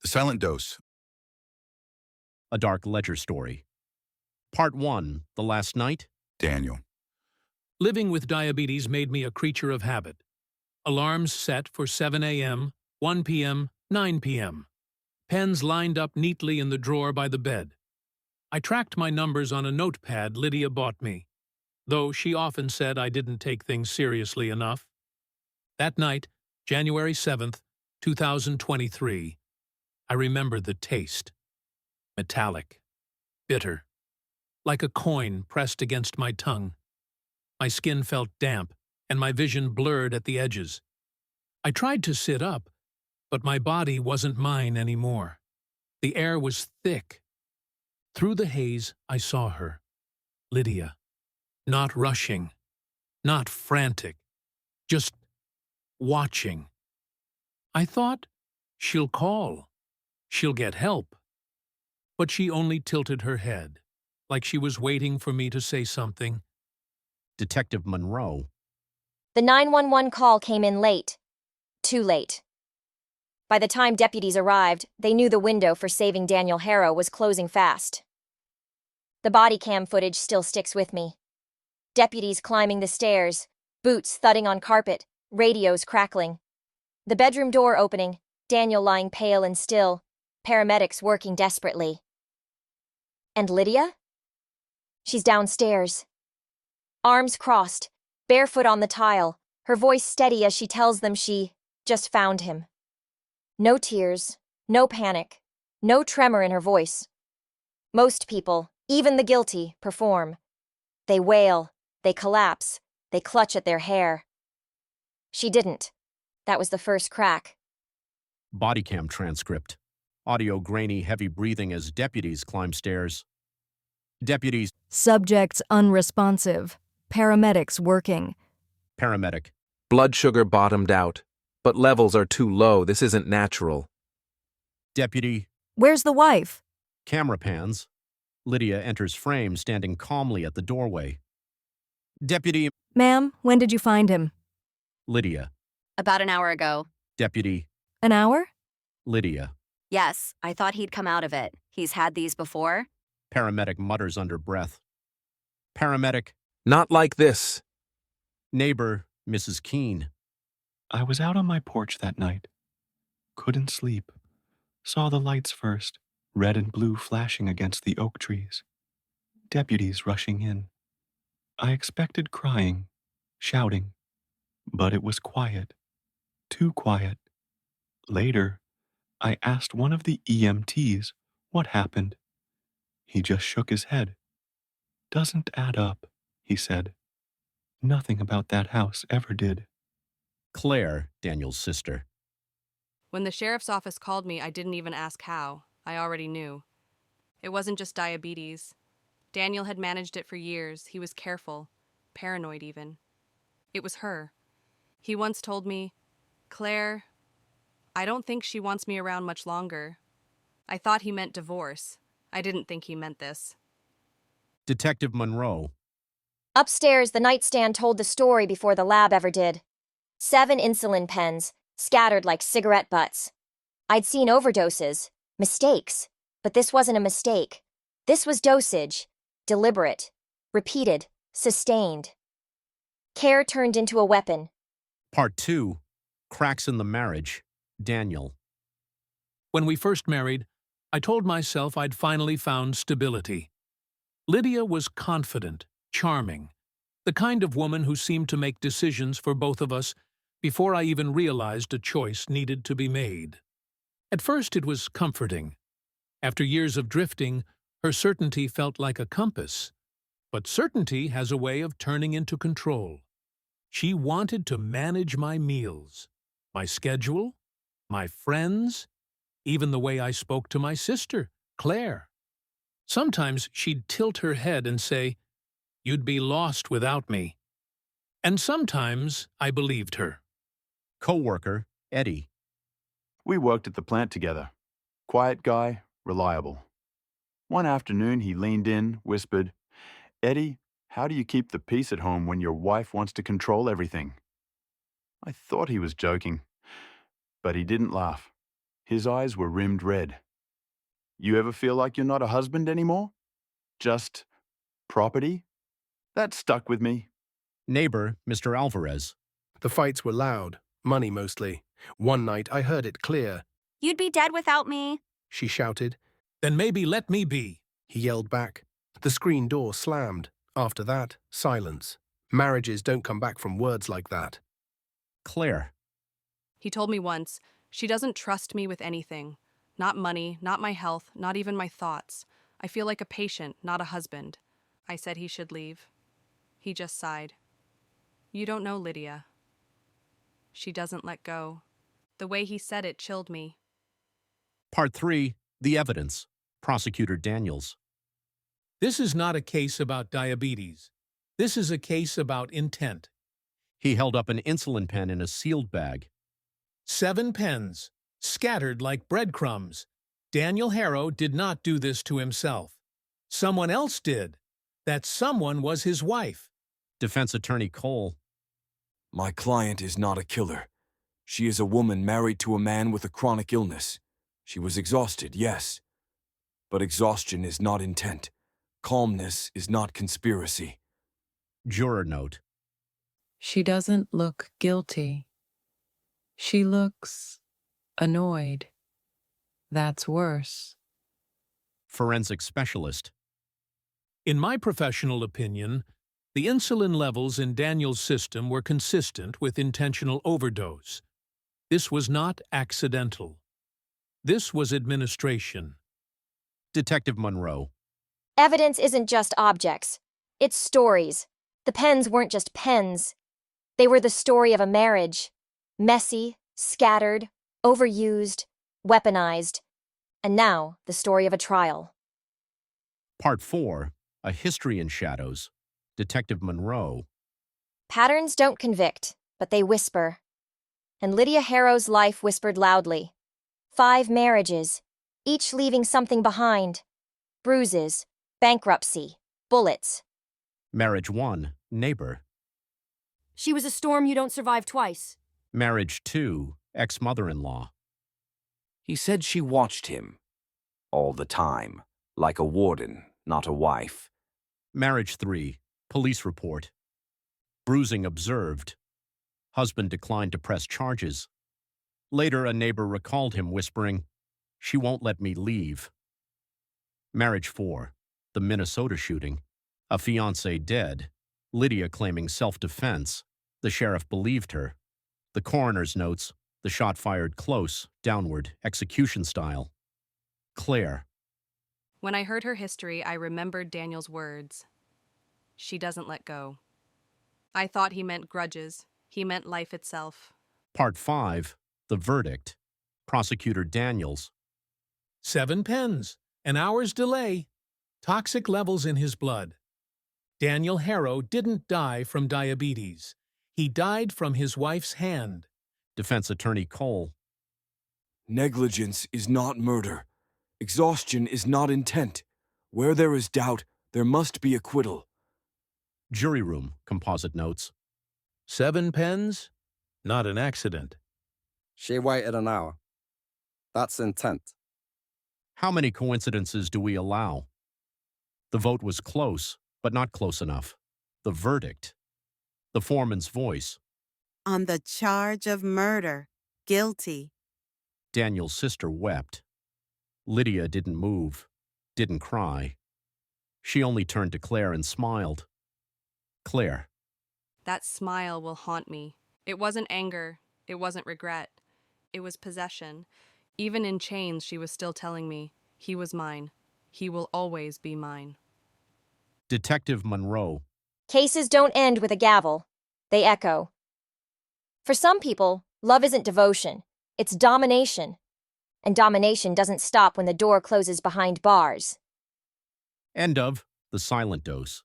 The Silent Dose. A Dark Ledger Story. Part 1, The Last Night. Daniel. Living with diabetes made me a creature of habit. Alarms set for 7 a.m., 1 p.m., 9 p.m. Pens lined up neatly in the drawer by the bed. I tracked my numbers on a notepad Lydia bought me, though she often said I didn't take things seriously enough. That night, January 7th, 2023, I remember the taste. Metallic, bitter, like a coin pressed against my tongue. My skin felt damp, and my vision blurred at the edges. I tried to sit up, but my body wasn't mine anymore. The air was thick. Through the haze, I saw her, Lydia. Not rushing, not frantic, just watching. I thought, she'll call, she'll get help. But she only tilted her head, like she was waiting for me to say something. Detective Monroe. The 911 call came in late. Too late. By the time deputies arrived, they knew the window for saving Daniel Harrow was closing fast. The body cam footage still sticks with me. Deputies climbing the stairs, boots thudding on carpet, radios crackling. The bedroom door opening, Daniel lying pale and still, paramedics working desperately. And Lydia? She's downstairs. Arms crossed, barefoot on the tile, her voice steady as she tells them she just found him. No tears, no panic, no tremor in her voice. Most people, even the guilty, perform. They wail, they collapse, they clutch at their hair. She didn't. That was the first crack. Bodycam transcript. Audio grainy, heavy breathing as deputies climb stairs. Deputies. Subjects unresponsive. Paramedics working. Paramedic. Blood sugar bottomed out, but levels are too low. This isn't natural. Deputy. Where's the wife? Camera pans. Lydia enters frame, standing calmly at the doorway. Deputy. Ma'am, when did you find him? Lydia. About an hour ago. Deputy. An hour? Lydia. Yes, I thought he'd come out of it. He's had these before. Paramedic mutters under breath. Paramedic. Not like this. Neighbor, Mrs. Keene. I was out on my porch that night. Couldn't sleep. Saw the lights first, red and blue flashing against the oak trees. Deputies rushing in. I expected crying, shouting, but it was quiet. Too quiet. Later, I asked one of the EMTs what happened. He just shook his head. Doesn't add up, he said. Nothing about that house ever did. Claire, Daniel's sister. When the sheriff's office called me, I didn't even ask how. I already knew. It wasn't just diabetes. Daniel had managed it for years. He was careful, paranoid even. It was her. He once told me, "Claire, I don't think she wants me around much longer." I thought he meant divorce. I didn't think he meant this. Detective Monroe. Upstairs, the nightstand told the story before the lab ever did. 7 insulin pens, scattered like cigarette butts. I'd seen overdoses, mistakes, but this wasn't a mistake. This was dosage, deliberate, repeated, sustained. Care turned into a weapon. Part 2. Cracks in the Marriage. Daniel. When we first married, I told myself I'd finally found stability. Lydia was confident, charming, the kind of woman who seemed to make decisions for both of us before I even realized a choice needed to be made. At first it was comforting. After years of drifting, her certainty felt like a compass. But certainty has a way of turning into control. She wanted to manage my meals, my schedule, my friends, even the way I spoke to my sister, Claire. Sometimes she'd tilt her head and say, "You'd be lost without me." And sometimes I believed her. Co-worker, Eddie. We worked at the plant together. Quiet guy, reliable. One afternoon he leaned in, whispered, "Eddie, how do you keep the peace at home when your wife wants to control everything?" I thought he was joking, but he didn't laugh. His eyes were rimmed red. You ever feel like you're not a husband anymore? Just property? That stuck with me. Neighbor, Mr. Alvarez. The fights were loud, money mostly. One night I heard it clear. You'd be dead without me. She shouted. Then maybe let me be. He yelled back. The screen door slammed. After that, silence. Marriages don't come back from words like that. Claire. He told me once, she doesn't trust me with anything. Not money, not my health, not even my thoughts. I feel like a patient, not a husband. I said he should leave. He just sighed. You don't know Lydia. She doesn't let go. The way he said it chilled me. Part 3. The Evidence. Prosecutor Daniels. This is not a case about diabetes. This is a case about intent. He held up an insulin pen in a sealed bag. 7 pens, scattered like breadcrumbs. Daniel Harrow did not do this to himself. Someone else did. That someone was his wife. Defense Attorney Cole. My client is not a killer. She is a woman married to a man with a chronic illness. She was exhausted, yes. But exhaustion is not intent. Calmness is not conspiracy. Juror note. She doesn't look guilty. She looks annoyed. That's worse. Forensic Specialist. In my professional opinion, the insulin levels in Daniel's system were consistent with intentional overdose. This was not accidental. This was administration. Detective Monroe. Evidence isn't just objects. It's stories. The pens weren't just pens. They were the story of a marriage. Messy, scattered, overused, weaponized. And now, the story of a trial. Part 4. A History in Shadows. Detective Monroe. Patterns don't convict, but they whisper. And Lydia Harrow's life whispered loudly. 5 marriages, each leaving something behind. Bruises, bankruptcy, bullets. Marriage 1. Neighbor. She was a storm you don't survive twice. Marriage 2. Ex-mother-in-law. He said she watched him. All the time. Like a warden, not a wife. Marriage 3. Police report. Bruising observed. Husband declined to press charges. Later, a neighbor recalled him, whispering, "She won't let me leave." Marriage 4. The Minnesota shooting. A fiancé dead. Lydia claiming self-defense. The sheriff believed her. The coroner's notes, the shot fired close, downward, execution style. Claire. When I heard her history, I remembered Daniel's words. She doesn't let go. I thought he meant grudges. He meant life itself. Part 5. The Verdict. Prosecutor Daniels. 7 pens, an hour's delay. Toxic levels in his blood. Daniel Harrow didn't die from diabetes. He died from his wife's hand. Defense Attorney Cole. Negligence is not murder. Exhaustion is not intent. Where there is doubt, there must be acquittal. Jury room. Composite notes. 7 pens, not an accident. She waited an hour. That's intent. How many coincidences do we allow? The vote was close, but not close enough. The verdict. The foreman's voice. On the charge of murder, guilty. Daniel's sister wept. Lydia didn't move, didn't cry. She only turned to Claire and smiled. Claire. That smile will haunt me. It wasn't anger. It wasn't regret. It was possession. Even in chains, she was still telling me, he was mine. He will always be mine. Detective Monroe. Cases don't end with a gavel. They echo. For some people, love isn't devotion. It's domination. And domination doesn't stop when the door closes behind bars. End of The Silent Dose.